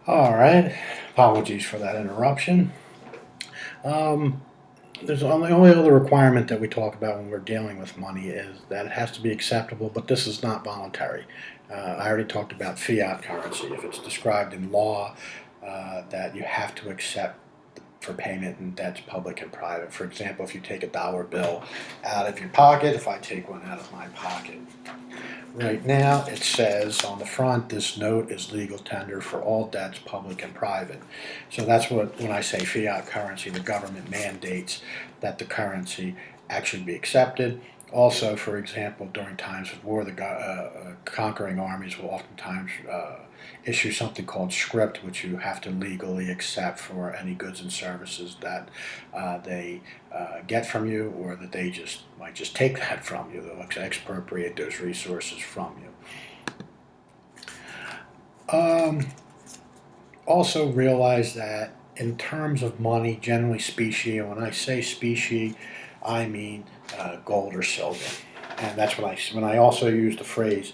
All right. Apologies for that interruption. Um, there's only other requirement that we talk about when we're dealing with money is that it has to be acceptable, but this is not voluntary. I already talked about fiat currency. If it's described in law that you have to accept for payment in debts, public and private. For example, if you take a dollar bill out of your pocket, if I take one out of my pocket, right now, it says on the front, this note is legal tender for all debts, public and private. So that's what, when I say fiat currency, the government mandates that the currency actually be accepted. Also, for example, during times of war, the conquering armies will oftentimes issue something called script, which you have to legally accept for any goods and services that they get from you, or that they just might just take that from you. They'll expropriate those resources from you. Also realize that in terms of money, generally specie, and when I say specie, I mean gold or silver. And that's what when I also use the phrase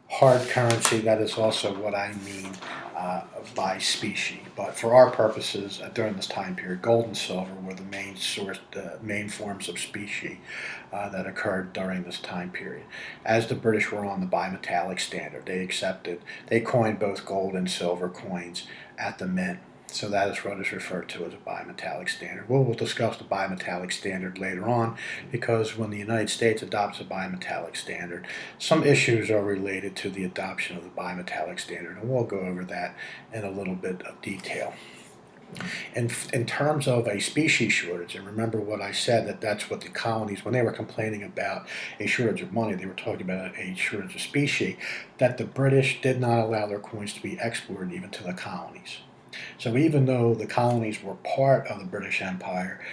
hard currency, that is also what I mean by specie. But for our purposes, during this time period, gold and silver were the main source, the main forms of specie that occurred during this time period. As the British were on the Bimetallic Standard, they coined both gold and silver coins at the mint. So that is what is referred to as a bimetallic standard. We'll discuss the bimetallic standard later on, because when the United States adopts a bimetallic standard, some issues are related to the adoption of the bimetallic standard, and we'll go over that in a little bit of detail. In terms of a species shortage, and remember what I said, that's what the colonies, when they were complaining about a shortage of money, they were talking about a shortage of specie, that the British did not allow their coins to be exported even to the colonies. So even though the colonies were part of the British Empire,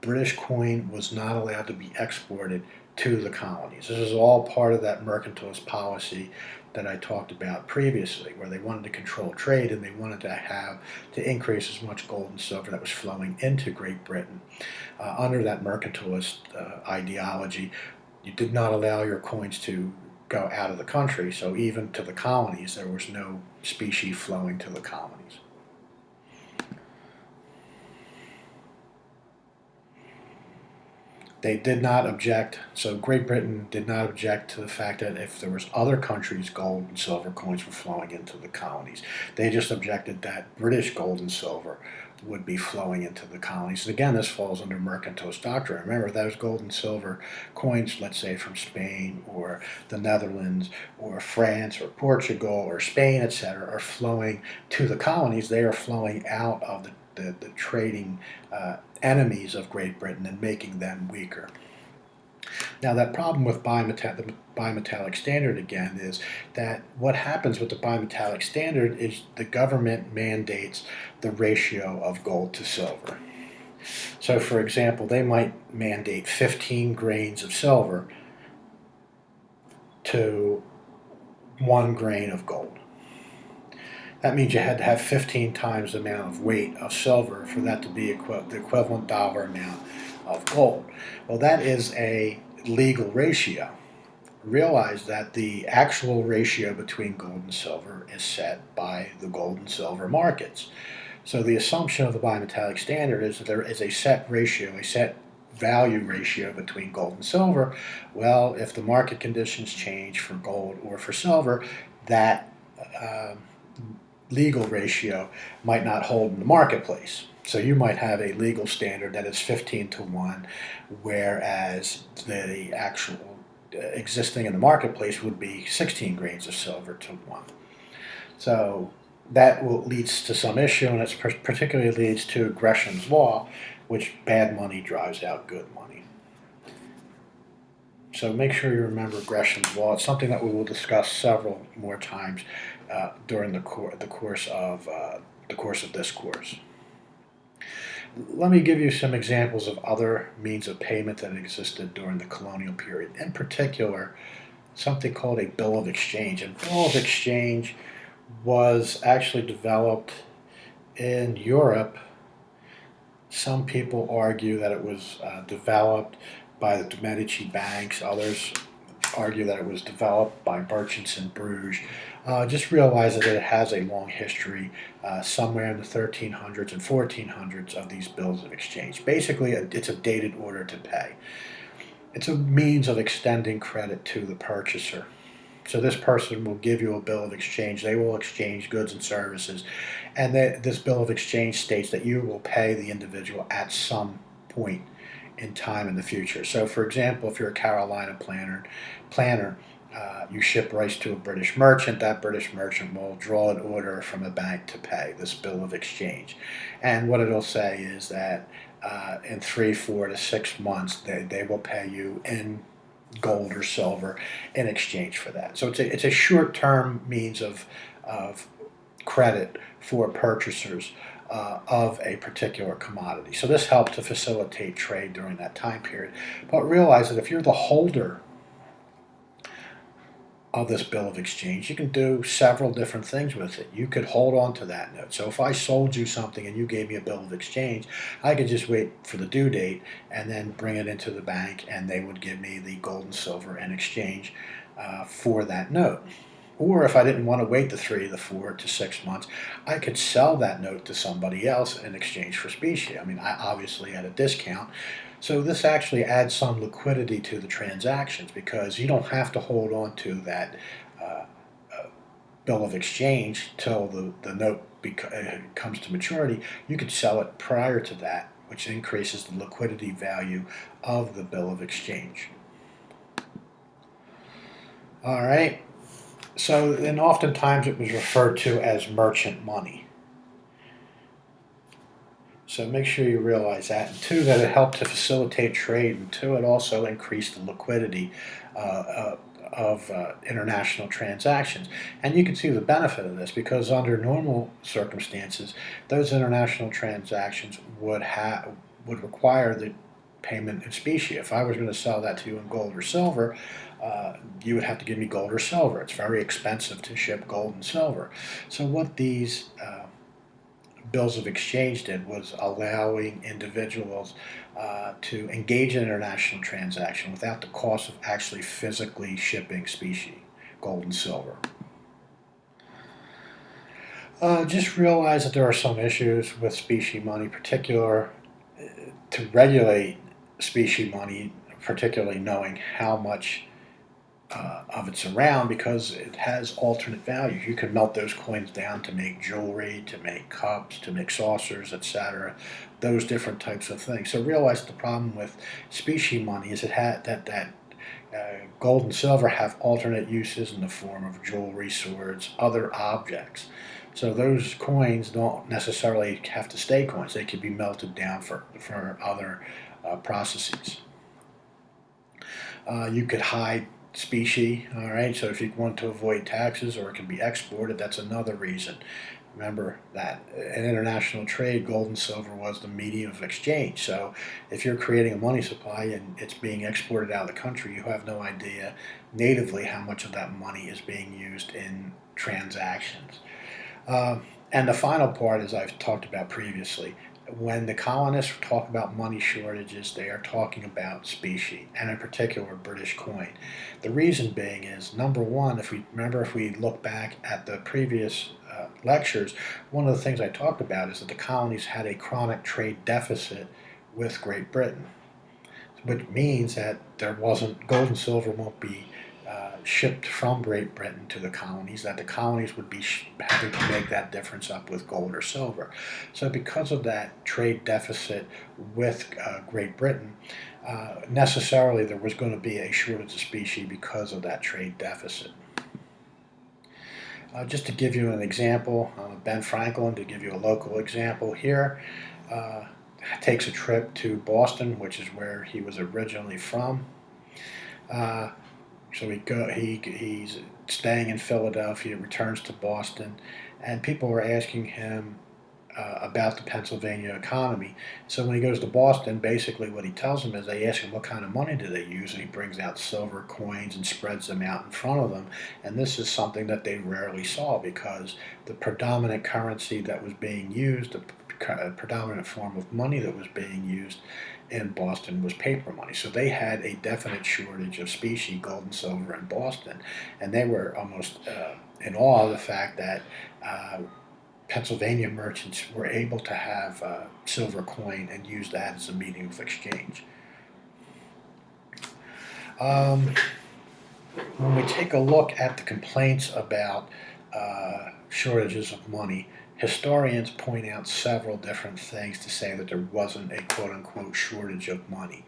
British coin was not allowed to be exported to the colonies. This is all part of that mercantilist policy that I talked about previously, where they wanted to control trade and they wanted to increase as much gold and silver that was flowing into Great Britain. Under that mercantilist ideology, you did not allow your coins to go out of the country, so even to the colonies, there was no specie flowing to the colonies. They did not object, so Great Britain did not object to the fact that if there was other countries' gold and silver coins were flowing into the colonies. They just objected that British gold and silver would be flowing into the colonies. And again, this falls under mercantilist doctrine. Remember, those gold and silver coins, let's say from Spain or the Netherlands or France or Portugal or Spain, etc., are flowing to the colonies. They are flowing out of the trading enemies of Great Britain and making them weaker. Now, that problem with the bimetallic standard again is that what happens with the bimetallic standard is the government mandates the ratio of gold to silver. So, for example, they might mandate 15 grains of silver to 1 grain of gold. That means you had to have 15 times the amount of weight of silver for that to be the equivalent dollar amount of gold. Well, that is a legal ratio. Realize that the actual ratio between gold and silver is set by the gold and silver markets. So the assumption of the bimetallic standard is that there is a set ratio, a set value ratio between gold and silver. Well, if the market conditions change for gold or for silver, that legal ratio might not hold in the marketplace. So you might have a legal standard that is 15 to 1, whereas the actual existing in the marketplace would be 16 grains of silver to 1. So that leads to some issue, and it particularly leads to Gresham's law, which bad money drives out good money. So make sure you remember Gresham's law. It's something that we will discuss several more times during the course of this course. Let me give you some examples of other means of payment that existed during the colonial period. In particular, something called a bill of exchange. A bill of exchange was actually developed in Europe. Some people argue that it was developed by the Medici banks. Others argue that it was developed by merchants in Bruges. Just realize that it has a long history, somewhere in the 1300s and 1400s of these bills of exchange. Basically, it's a dated order to pay. It's a means of extending credit to the purchaser. So this person will give you a bill of exchange. They will exchange goods and services, and this bill of exchange states that you will pay the individual at some point in time in the future. So, for example, if you're a Carolina planner, you ship rice to a British merchant. That British merchant will draw an order from a bank to pay this bill of exchange, and what it'll say is that in 3, 4 to 6 months they will pay you in gold or silver in exchange for that. So it's a short-term means of credit for purchasers of a particular commodity. So this helped to facilitate trade during that time period. But realize that if you're the holder of this bill of exchange, you can do several different things with it. You could hold on to that note. So if I sold you something and you gave me a bill of exchange, I could just wait for the due date and then bring it into the bank, and they would give me the gold and silver in exchange for that note. Or if I didn't want to wait the 3, the 4 to 6 months, I could sell that note to somebody else in exchange for specie. I mean, I obviously at a discount. So this actually adds some liquidity to the transactions, because you don't have to hold on to that uh, bill of exchange till the note comes to maturity. You could sell it prior to that, which increases the liquidity value of the bill of exchange. All right. So then oftentimes it was referred to as merchant money. So make sure you realize that. And 2, that it helped to facilitate trade. And 2, it also increased the liquidity of international transactions. And you can see the benefit of this, because under normal circumstances, those international transactions would require the payment in specie. If I was going to sell that to you in gold or silver, you would have to give me gold or silver. It's very expensive to ship gold and silver. So what these bills of exchange did was allowing individuals to engage in international transaction without the cost of actually physically shipping specie, gold and silver. Just realize that there are some issues with specie money, particular to regulate specie money, particularly knowing how much of it's around, because it has alternate values. You can melt those coins down to make jewelry, to make cups, to make saucers, etc. Those different types of things. So realize the problem with specie money is that gold and silver have alternate uses in the form of jewelry, swords, other objects. So those coins don't necessarily have to stay coins. They could be melted down for other processes. You could hide specie, all right? So if you want to avoid taxes, or it can be exported, that's another reason. Remember that in international trade, gold and silver was the medium of exchange. So if you're creating a money supply and it's being exported out of the country, you have no idea natively how much of that money is being used in transactions. And the final part, as I've talked about previously, when the colonists talk about money shortages, they are talking about specie, and in particular British coin. The reason being is, number one, if we look back at the previous lectures, one of the things I talked about is that the colonies had a chronic trade deficit with Great Britain, which means that gold and silver won't be shipped from Great Britain to the colonies, that the colonies would be having to make that difference up with gold or silver. So because of that trade deficit with Great Britain, necessarily there was going to be a shortage of specie because of that trade deficit. Just to give you an example, Ben Franklin, to give you a local example here, takes a trip to Boston, which is where he was originally from. So he's staying in Philadelphia, returns to Boston, and people were asking him about the Pennsylvania economy. So when he goes to Boston, basically what he tells them is, they ask him what kind of money do they use, and he brings out silver coins and spreads them out in front of them. And this is something that they rarely saw, because the predominant currency that was being used, the predominant form of money that was being used in Boston was paper money. So they had a definite shortage of specie, gold and silver, in Boston, and they were almost in awe of the fact that Pennsylvania merchants were able to have silver coin and use that as a medium of exchange. When we take a look at the complaints about shortages of money, historians point out several different things to say that there wasn't a quote-unquote shortage of money.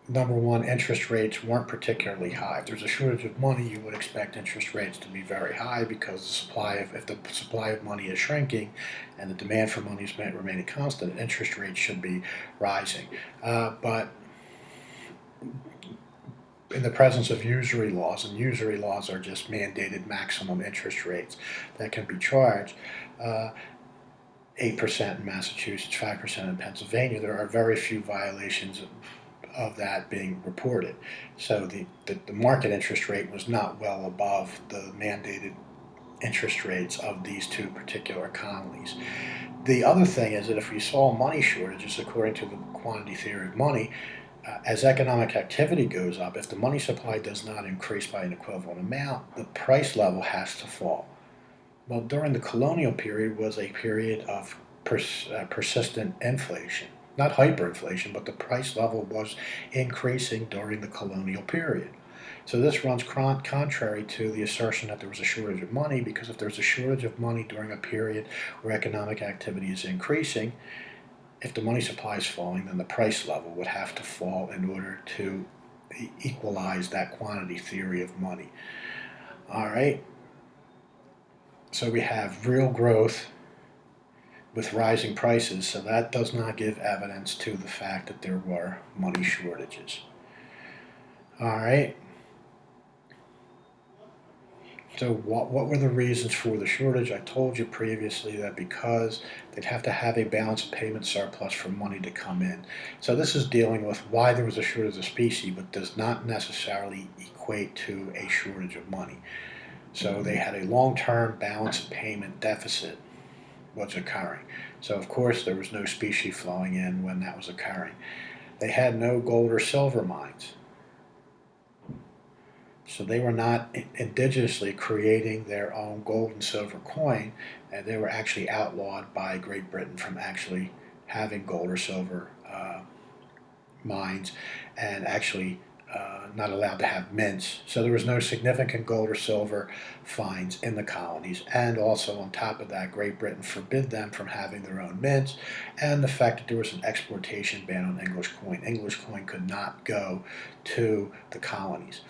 Number one, interest rates weren't particularly high. If there's a shortage of money, you would expect interest rates to be very high because if the supply of money is shrinking and the demand for money is remaining constant, interest rates should be rising. But in the presence of usury laws, and usury laws are just mandated maximum interest rates that can be charged, 8% in Massachusetts, 5% in Pennsylvania, there are very few violations of that being reported. So the market interest rate was not well above the mandated interest rates of these two particular colonies. The other thing is that if we saw money shortages, according to the quantity theory of money, as economic activity goes up, if the money supply does not increase by an equivalent amount, the price level has to fall. Well, during the colonial period was a period of persistent inflation. Not hyperinflation, but the price level was increasing during the colonial period. So this runs contrary to the assertion that there was a shortage of money, because if there's a shortage of money during a period where economic activity is increasing, if the money supply is falling, then the price level would have to fall in order to equalize that quantity theory of money. All right. So we have real growth with rising prices, so that does not give evidence to the fact that there were money shortages. All right. So what were the reasons for the shortage? I told you previously that because they'd have to have a balance of payment surplus for money to come in. So this is dealing with why there was a shortage of specie, but does not necessarily equate to a shortage of money. So they had a long-term balance of payment deficit was occurring. So of course there was no specie flowing in when that was occurring. They had no gold or silver mines. So they were not indigenously creating their own gold and silver coin, and they were actually outlawed by Great Britain from actually having gold or silver mines, and actually not allowed to have mints. So there was no significant gold or silver finds in the colonies. And also on top of that, Great Britain forbid them from having their own mints, and the fact that there was an exportation ban on English coin. English coin could not go to the colonies.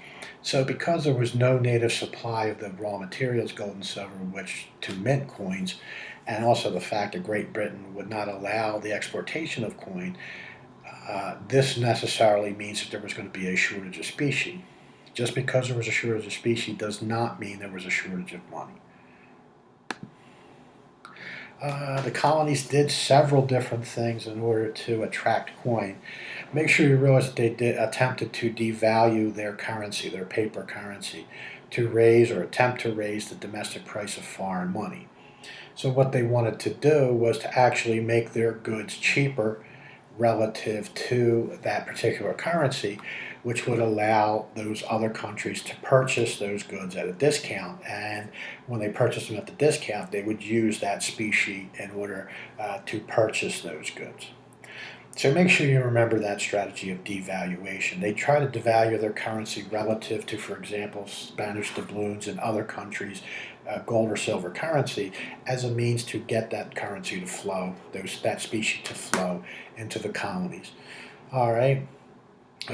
So because there was no native supply of the raw materials, gold and silver, which to mint coins, and also the fact that Great Britain would not allow the exportation of coin, this necessarily means that there was going to be a shortage of specie. Just because there was a shortage of specie does not mean there was a shortage of money. The colonies did several different things in order to attract coin. Make sure you realize that they attempted to devalue their currency, their paper currency, to raise or attempt to raise the domestic price of foreign money. So what they wanted to do was to actually make their goods cheaper relative to that particular currency, which would allow those other countries to purchase those goods at a discount. And when they purchased them at the discount, they would use that specie in order to purchase those goods. So make sure you remember that strategy of devaluation. They try to devalue their currency relative to, for example, Spanish doubloons and other countries' gold or silver currency as a means to get that currency to flow, that specie to flow into the colonies. All right.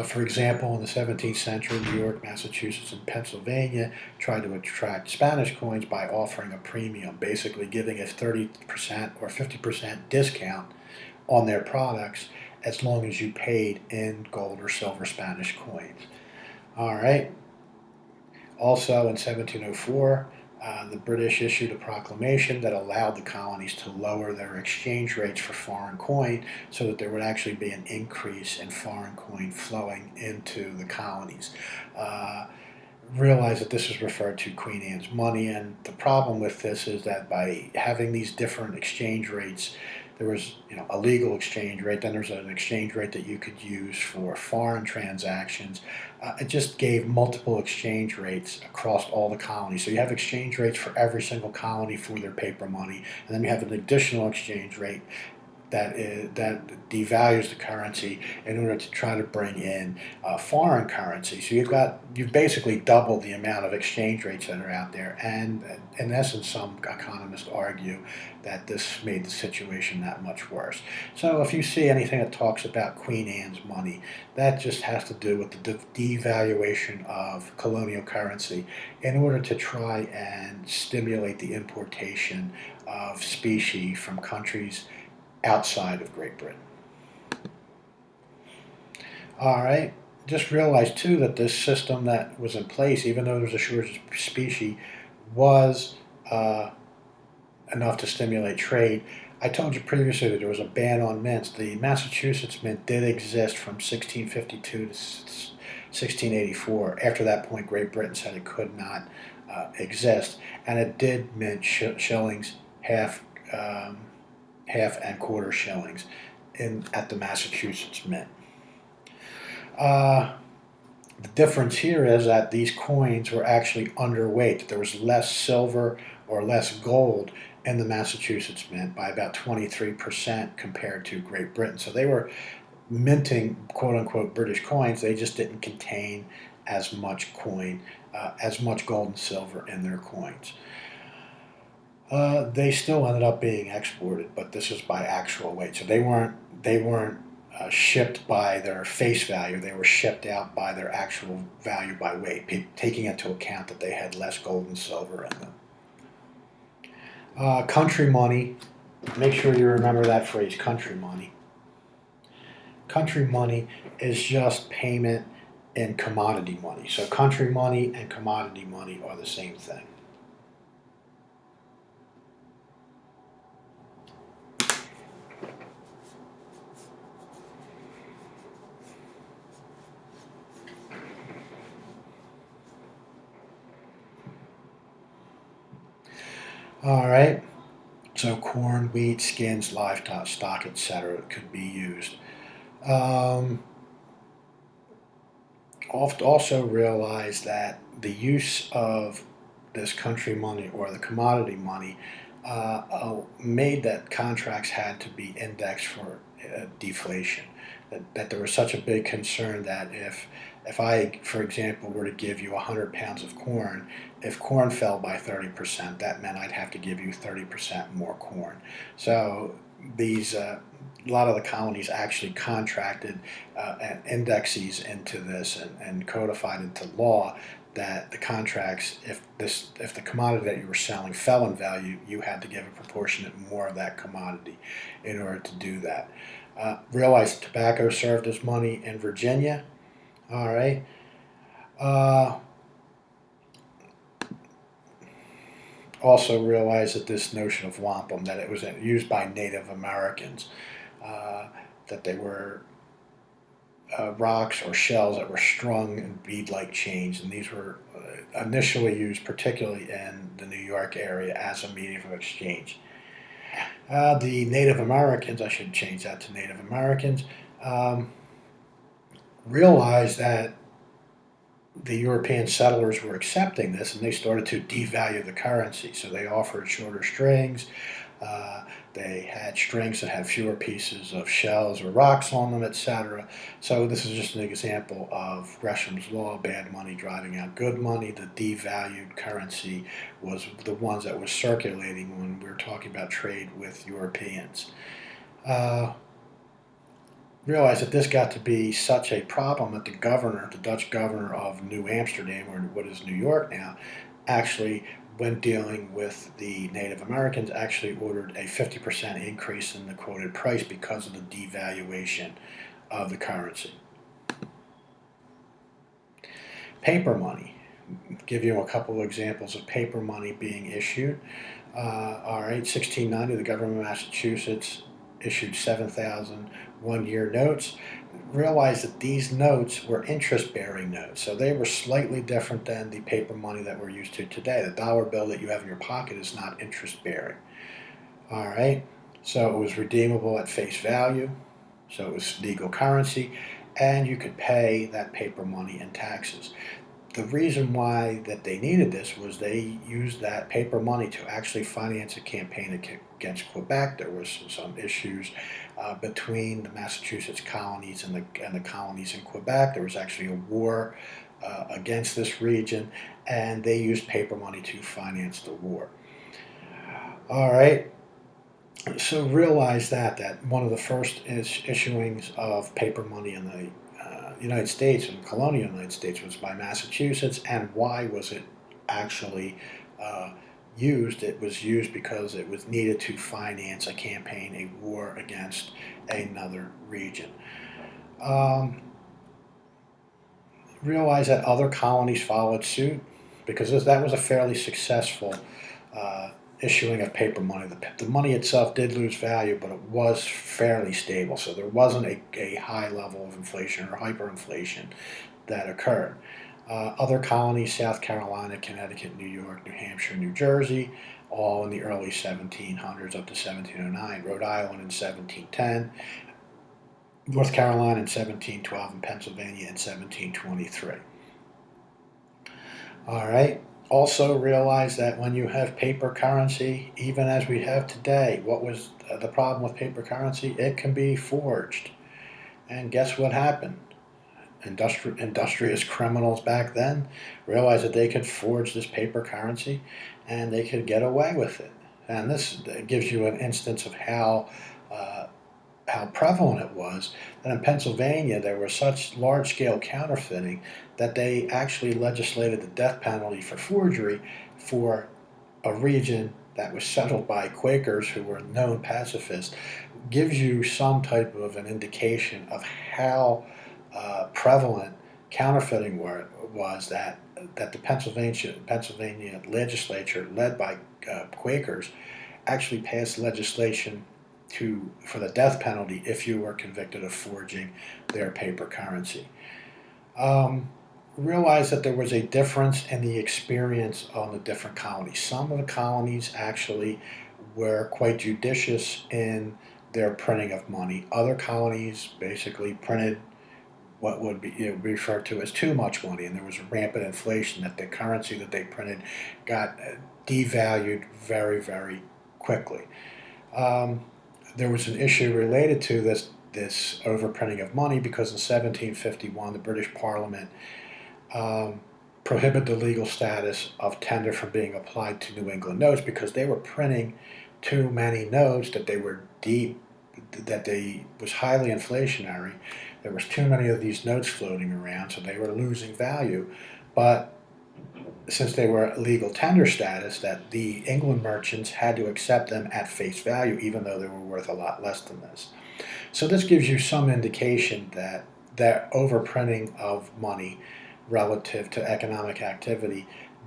For example, in the 17th century, New York, Massachusetts, and Pennsylvania tried to attract Spanish coins by offering a premium, basically giving a 30% or 50% discount on their products as long as you paid in gold or silver Spanish coins. All right. Also in 1704, the British issued a proclamation that allowed the colonies to lower their exchange rates for foreign coin so that there would actually be an increase in foreign coin flowing into the colonies. Realize that this is referred to Queen Anne's money, and the problem with this is that by having these different exchange rates there was, a legal exchange rate. Then there's an exchange rate that you could use for foreign transactions. It just gave multiple exchange rates across all the colonies. So you have exchange rates for every single colony for their paper money, and then you have an additional exchange rate that devalues the currency in order to try to bring in foreign currency. So you've basically doubled the amount of exchange rates that are out there, and in essence, some economists argue that this made the situation that much worse. So if you see anything that talks about Queen Anne's money, that just has to do with the devaluation of colonial currency in order to try and stimulate the importation of specie from countries outside of Great Britain. All right, just realize too that this system that was in place, even though there was a shortage of specie, was enough to stimulate trade. I told you previously that there was a ban on mints. The Massachusetts mint did exist from 1652 to 1684. After that point, Great Britain said it could not exist, and it did mint shillings, half and quarter shillings at the Massachusetts Mint. The difference here is that these coins were actually underweight. There was less silver or less gold in the Massachusetts Mint by about 23% compared to Great Britain. So they were minting quote-unquote British coins. They just didn't contain as much as much gold and silver in their coins. They still ended up being exported, but this is by actual weight. So they weren't shipped by their face value. They were shipped out by their actual value by weight, taking into account that they had less gold and silver in them. Country money. Make sure you remember that phrase, country money. Country money is just payment in commodity money. So country money and commodity money are the same thing. All right, so corn, wheat, skins, livestock, stock, etc. could be used. Also realize that the use of this country money or the commodity money made that contracts had to be indexed for deflation. That there was such a big concern that if I, for example, were to give you 100 pounds of corn, if corn fell by 30%, that meant I'd have to give you 30% more corn. So a lot of the colonies actually contracted indexes into this and codified into law that the contracts, if the commodity that you were selling fell in value, you had to give a proportionate more of that commodity in order to do that. Realize tobacco served as money in Virginia. All right. Also realize that this notion of wampum, that it was used by Native Americans, that they were rocks or shells that were strung in bead-like chains, and these were initially used particularly in the New York area as a medium of exchange. The Native Americans, I should change that to Native Americans, realized that the European settlers were accepting this, and they started to devalue the currency. So they offered shorter strings. They had strings that had fewer pieces of shells or rocks on them, etc. So this is just an example of Gresham's law, bad money driving out good money. The devalued currency was the ones that was circulating when we were talking about trade with Europeans. Realized that this got to be such a problem that the Dutch governor of New Amsterdam, or what is New York now, actually, when dealing with the Native Americans, actually ordered a 50% increase in the quoted price because of the devaluation of the currency. Paper money. I'll give you a couple of examples of paper money being issued. All right, 1690, the government of Massachusetts issued 7,000 one-year notes. Realized that these notes were interest-bearing notes, so they were slightly different than the paper money that we're used to today. The dollar bill that you have in your pocket is not interest-bearing. All right, So it was redeemable at face value, so it was legal currency, and you could pay that paper money in taxes. The reason why that they needed this was they used that paper money to actually finance a campaign against Quebec. There was some issues between the Massachusetts colonies and the colonies in Quebec. There was actually a war against this region, and they used paper money to finance the war. All right. So realize that one of the first issuings of paper money in the United States and colonial United States was by Massachusetts. And why was it actually uh, used? It was used because it was needed to finance a campaign, a war against another region. Um, Realize that other colonies followed suit because that was a fairly successful uh, issuing of paper money. The money itself did lose value, but it was fairly stable, so there wasn't a high level of inflation or hyperinflation that occurred. Other colonies, South Carolina, Connecticut, New York, New Hampshire, New Jersey, all in the early 1700s up to 1709. Rhode Island in 1710. North Carolina in 1712, and Pennsylvania in 1723. All right. Also realize that when you have paper currency, even as we have today, what was the problem with paper currency? It can be forged. And guess what happened? Industrious criminals back then realized that they could forge this paper currency and they could get away with it. And this gives you an instance of uh, how prevalent it was that in Pennsylvania there was such large-scale counterfeiting that they actually legislated the death penalty for forgery for a region that was settled by Quakers who were known pacifists. Gives you some type of an indication of how prevalent counterfeiting was that the Pennsylvania legislature, led by Quakers, actually passed legislation for the death penalty if you were convicted of forging their paper currency. Um, Realize that there was a difference in the experience on the different colonies. Some of the colonies actually were quite judicious in their printing of money. Other colonies basically printed what would be referred to as too much money, and there was rampant inflation that the currency that they printed got devalued very, very quickly. Um, there was an issue related to this overprinting of money because in 1751 the British Parliament um, prohibited the legal status of tender from being applied to New England notes because they were printing too many notes that they was highly inflationary. There was too many of these notes floating around, so they were losing value. But since they were legal tender status, that the England merchants had to accept them at face value, even though they were worth a lot less than this. So this gives you some indication that overprinting of money relative to economic activity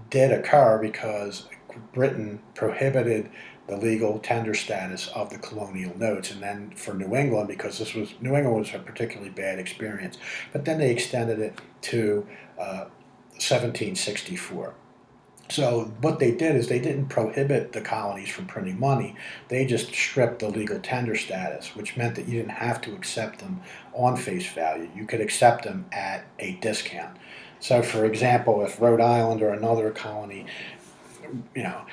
did occur because Britain prohibited the legal tender status of the colonial notes, and then for New England, because New England was a particularly bad experience, but then they extended it to 1764. So what they did is they didn't prohibit the colonies from printing money. They just stripped the legal tender status, which meant that you didn't have to accept them on face value. You could accept them at a discount. So, for example, if Rhode Island or another colony, you know,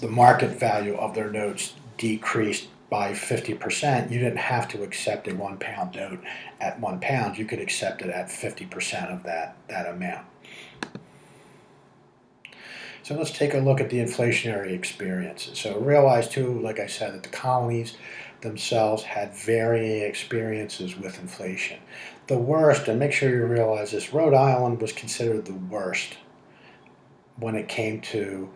the market value of their notes decreased by 50%, you didn't have to accept a £1 note at £1. You could accept it at 50% of that amount. So let's take a look at the inflationary experiences. So realize too, like I said, that the colonies themselves had varying experiences with inflation. The worst, and make sure you realize this, Rhode Island was considered the worst when it came to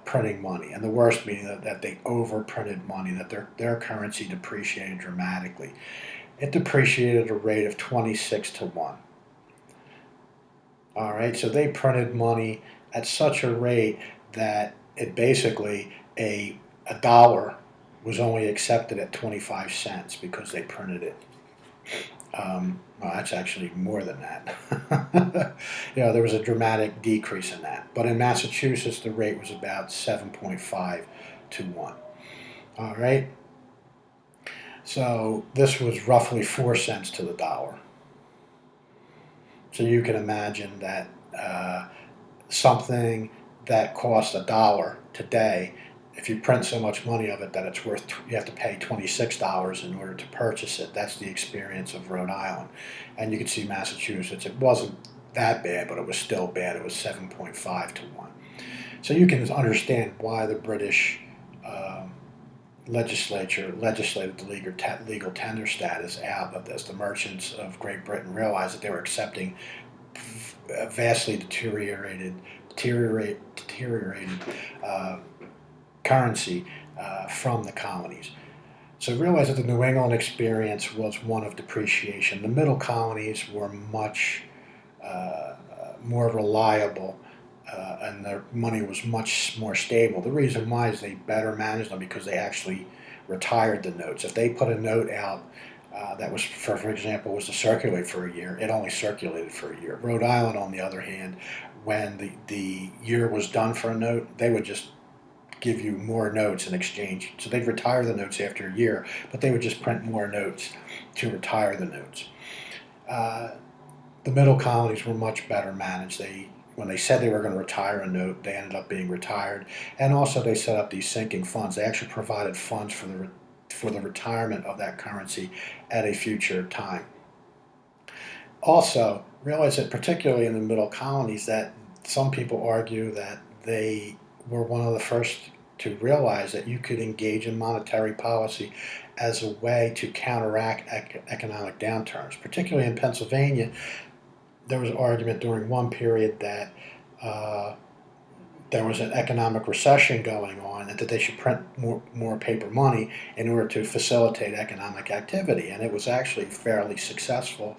printing money. And the worst meaning that they overprinted money, that their currency depreciated dramatically. It depreciated at a rate of 26 to 1. All right, so they printed money at such a rate that it basically a dollar was only accepted at 25 cents because they printed it. Well, that's actually more than that. There was a dramatic decrease in that. But in Massachusetts, the rate was about 7.5 to 1. All right. So this was roughly 4 cents to the dollar. So you can imagine that something that costs a dollar today, if you print so much money of it that it's worth, you have to pay $26 in order to purchase it. That's the experience of Rhode Island. And you can see Massachusetts, it wasn't that bad, but it was still bad. It was 7.5 to 1. So you can understand why the British legislature legislated the legal tender status out of this. The merchants of Great Britain realized that they were accepting vastly deteriorated currency from the colonies. So realize that the New England experience was one of depreciation. The middle colonies were much more reliable, and their money was much more stable. The reason why is they better managed them because they actually retired the notes. If they put a note out that was, for example, was to circulate for a year, it only circulated for a year. Rhode Island, on the other hand, when the year was done for a note, they would just give you more notes in exchange. So they'd retire the notes after a year, but they would just print more notes to retire the notes. The middle colonies were much better managed. When they said they were going to retire a note, they ended up being retired. And also they set up these sinking funds. They actually provided funds for the retirement of that currency at a future time. Also, realize that particularly in the middle colonies, that some people argue that they were one of the first to realize that you could engage in monetary policy as a way to counteract economic downturns. Particularly in Pennsylvania, there was an argument during one period that there was an economic recession going on and that they should print more paper money in order to facilitate economic activity. And it was actually fairly successful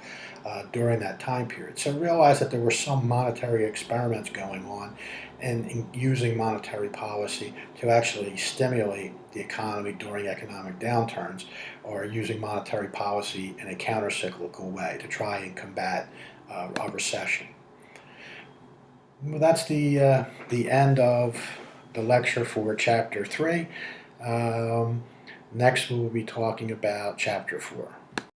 during that time period. So realize that there were some monetary experiments going on and using monetary policy to actually stimulate the economy during economic downturns, or using monetary policy in a counter-cyclical way to try and combat a recession. Well, that's the end of the lecture for Chapter 3. Next we'll be talking about Chapter 4.